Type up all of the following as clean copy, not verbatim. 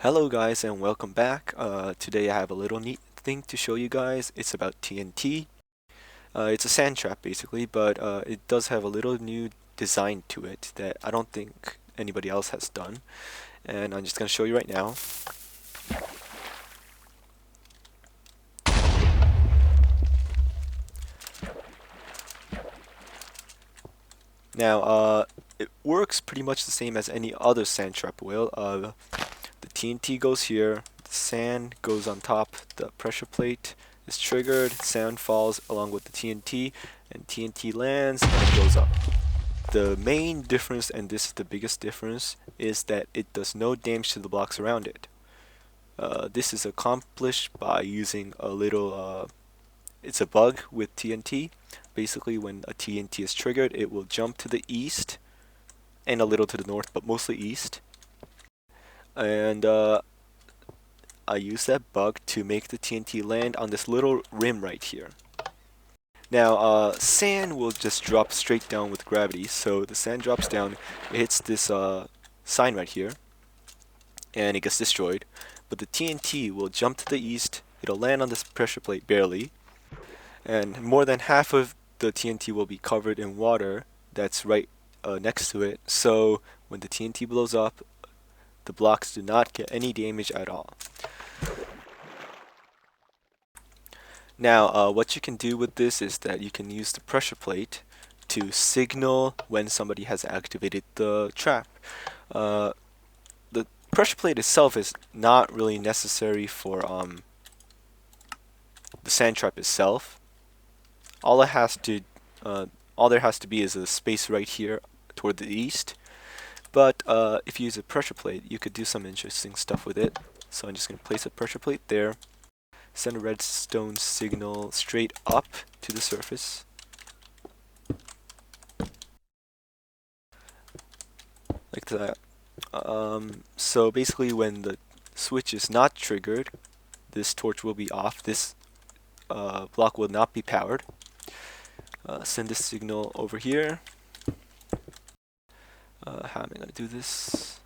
Hello guys and welcome back. Today I have a little neat thing to show you guys. It's about TNT. It's a sand trap basically, but it does have a little new design to it that I don't think anybody else has done. And I'm just going to show you right now. Now, it works pretty much the same as any other sand trap will. The TNT goes here, the sand goes on top, the pressure plate is triggered, sand falls along with the TNT, and TNT lands and it goes up. The main difference, and this is the biggest difference, is that it does no damage to the blocks around it. This is accomplished by using a little, it's a bug with TNT. Basically, when a TNT is triggered, it will jump to the east and a little to the north, but mostly east. And I use that bug to make the TNT land on this little rim right here. Now, sand will just drop straight down with gravity, so the sand drops down, it hits this sign right here, and it gets destroyed. But the TNT will jump to the east, it'll land on this pressure plate barely, and more than half of the TNT will be covered in water that's right next to it, so when the TNT blows up, the blocks do not get any damage at all. Now, what you can do with this is that you can use the pressure plate to signal when somebody has activated the trap. The pressure plate itself is not really necessary for the sand trap itself. All there has to be is a space right here toward the east. But if you use a pressure plate, you could do some interesting stuff with it. So I'm just going to place a pressure plate there. Send a redstone signal straight up to the surface. Like that. So basically when the switch is not triggered, this torch will be off. This block will not be powered. Send this signal over here. How am I going to do this?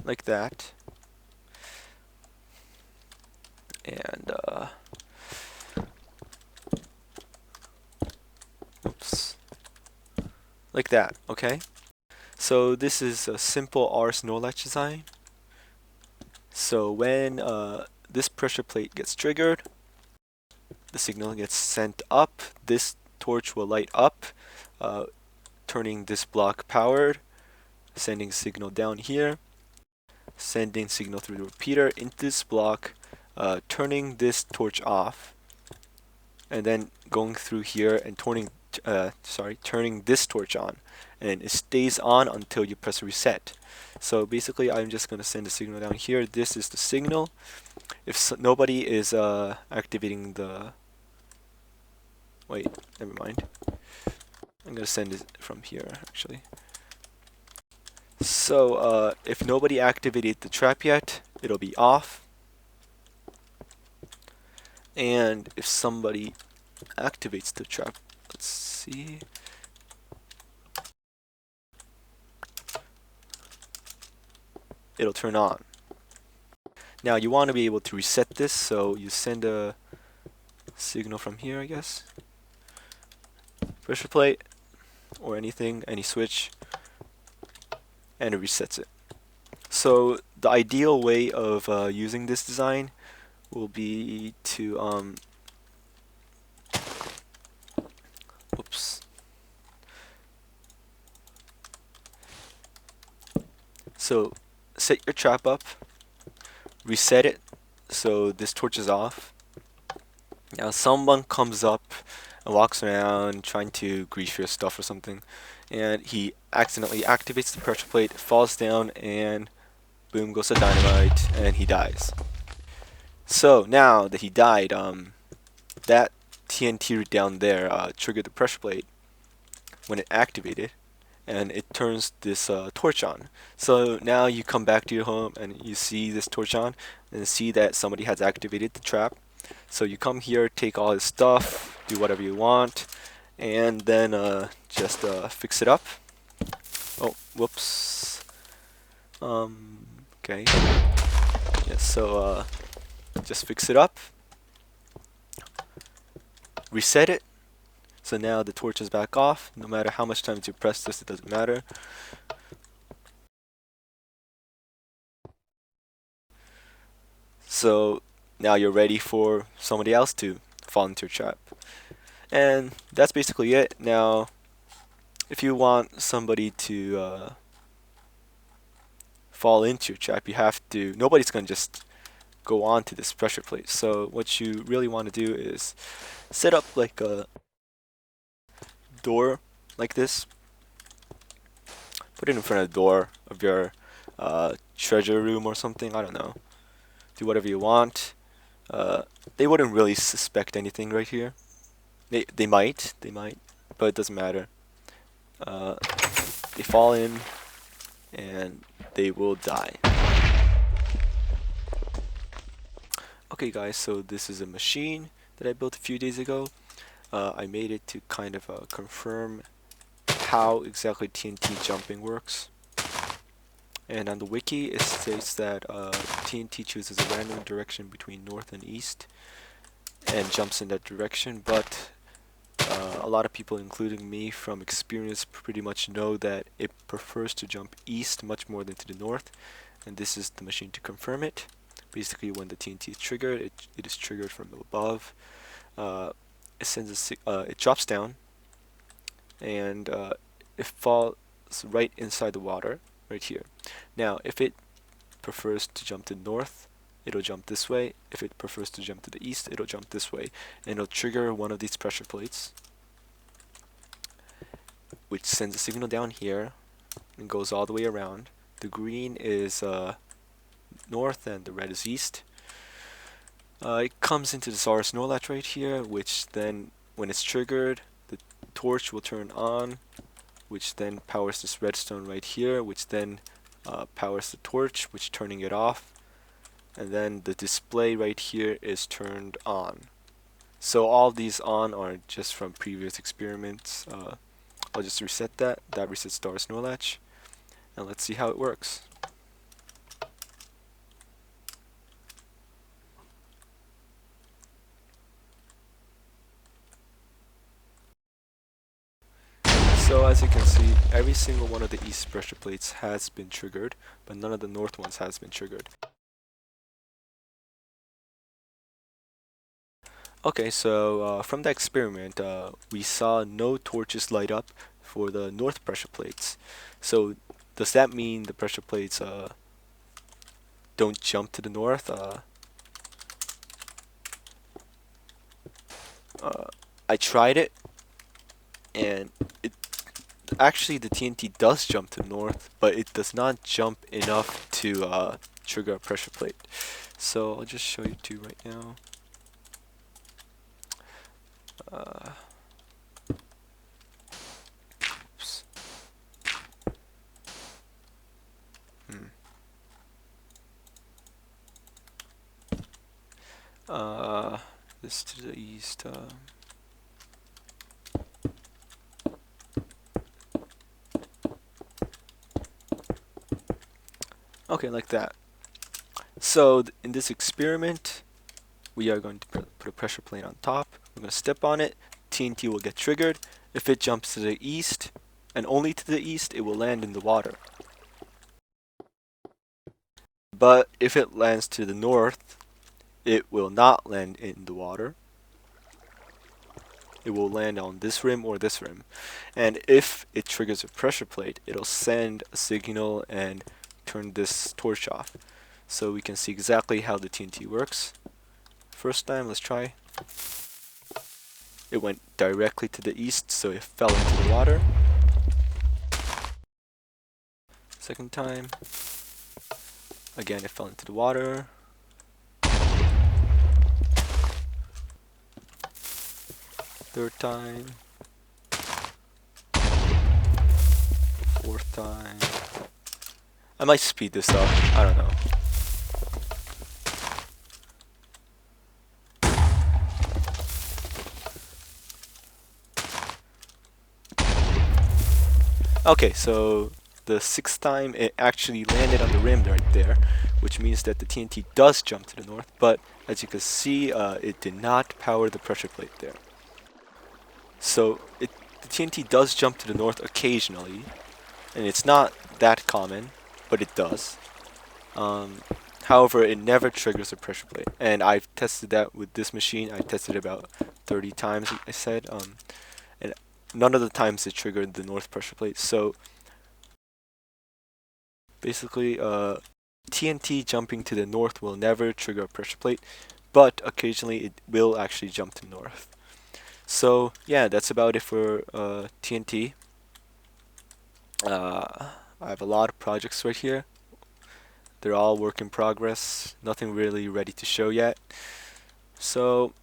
Like that. And oops. Like that, okay? So this is a simple RS no latch design. So when this pressure plate gets triggered, the signal gets sent up, this torch will light up, turning this block powered, sending signal down here, sending signal through the repeater into this block, turning this torch off, and then going through here and turning this torch on, and it stays on until you press reset. So basically I'm just going to send a signal down here. This is the signal. If nobody is activating the... Wait, never mind. I'm going to send it from here actually. So if nobody activated the trap yet, it'll be off. And if somebody activates the trap, let's see. It'll turn on. Now you want to be able to reset this, so you send a signal from here, I guess. Pressure plate or anything, any switch, and it resets it. So the ideal way of using this design will be to oops. So set your trap up, reset it so this torch is off. Now someone comes up and walks around trying to grease your stuff or something, and he accidentally activates the pressure plate, falls down, and boom goes the dynamite, and he dies. So now that he died, that TNT down there triggered the pressure plate when it activated, and it turns this torch on. So now you come back to your home and you see this torch on and see that somebody has activated the trap. So you come here, take all his stuff, do whatever you want, and then just fix it up. Oh, whoops. Okay. Yeah, so just fix it up, reset it. So now the torch is back off. No matter how much times you press this, it doesn't matter. So now you're ready for somebody else to fall into your trap. And that's basically it. Now, if you want somebody to fall into your trap, you have to, nobody's going to just go on to this pressure plate. So what you really want to do is set up like a door like this. Put it in front of the door of your treasure room or something, I don't know. Do whatever you want. They wouldn't really suspect anything right here. They might, but it doesn't matter. They fall in and they will die. Okay guys, so this is a machine that I built a few days ago. I made it to kind of confirm how exactly TNT jumping works. And on the wiki it states that TNT chooses a random direction between north and east and jumps in that direction, but a lot of people, including me from experience, pretty much know that it prefers to jump east much more than to the north, and this is the machine to confirm it. Basically, when the TNT is triggered, it is triggered from above. It drops down, and it falls right inside the water, right here. Now, if it prefers to jump to north, it'll jump this way. If it prefers to jump to the east, it'll jump this way, and it'll trigger one of these pressure plates, which sends a signal down here and goes all the way around. The green is north and the red is east. It comes into the Saurus Snorlatch right here, which then, when it's triggered, the torch will turn on, which then powers this redstone right here, which then powers the torch, which turning it off, and then the display right here is turned on. So all these on are just from previous experiments. I'll just reset that. That resets Saurus Snorlatch, and let's see how it works. So as you can see, every single one of the east pressure plates has been triggered, but none of the north ones has been triggered. Okay, so from the experiment, we saw no torches light up for the north pressure plates. So does that mean the pressure plates don't jump to the north? I tried it, and actually the TNT does jump to the north, but it does not jump enough to trigger a pressure plate. So I'll just show you two right now. Oops. This to the east. Okay, like that. So in this experiment, we are going to put a pressure plate on top. We're going to step on it. TNT will get triggered. If it jumps to the east, and only to the east, it will land in the water. But if it lands to the north, it will not land in the water. It will land on this rim or this rim. And if it triggers a pressure plate, it'll send a signal and turn this torch off. So we can see exactly how the TNT works. First time, let's try. It went directly to the east, so it fell into the water. Second time, again it fell into the water. Third time. 4th time. I might speed this up. I don't know. Okay, so the 6th time it actually landed on the rim right there, which means that the TNT does jump to the north, but as you can see, it did not power the pressure plate there. So the TNT does jump to the north occasionally, and it's not that common, but it does. However, it never triggers the pressure plate, and I've tested that with this machine. I tested it about 30 times, I said, and none of the times it triggered the north pressure plate. So basically, TNT jumping to the north will never trigger a pressure plate, but occasionally it will actually jump to north. So yeah, that's about it for TNT. I have a lot of projects right here. They're all work in progress. Nothing really ready to show yet. So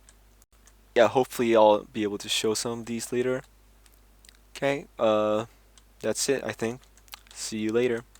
yeah, hopefully I'll be able to show some of these later. Okay, that's it, I think. See you later.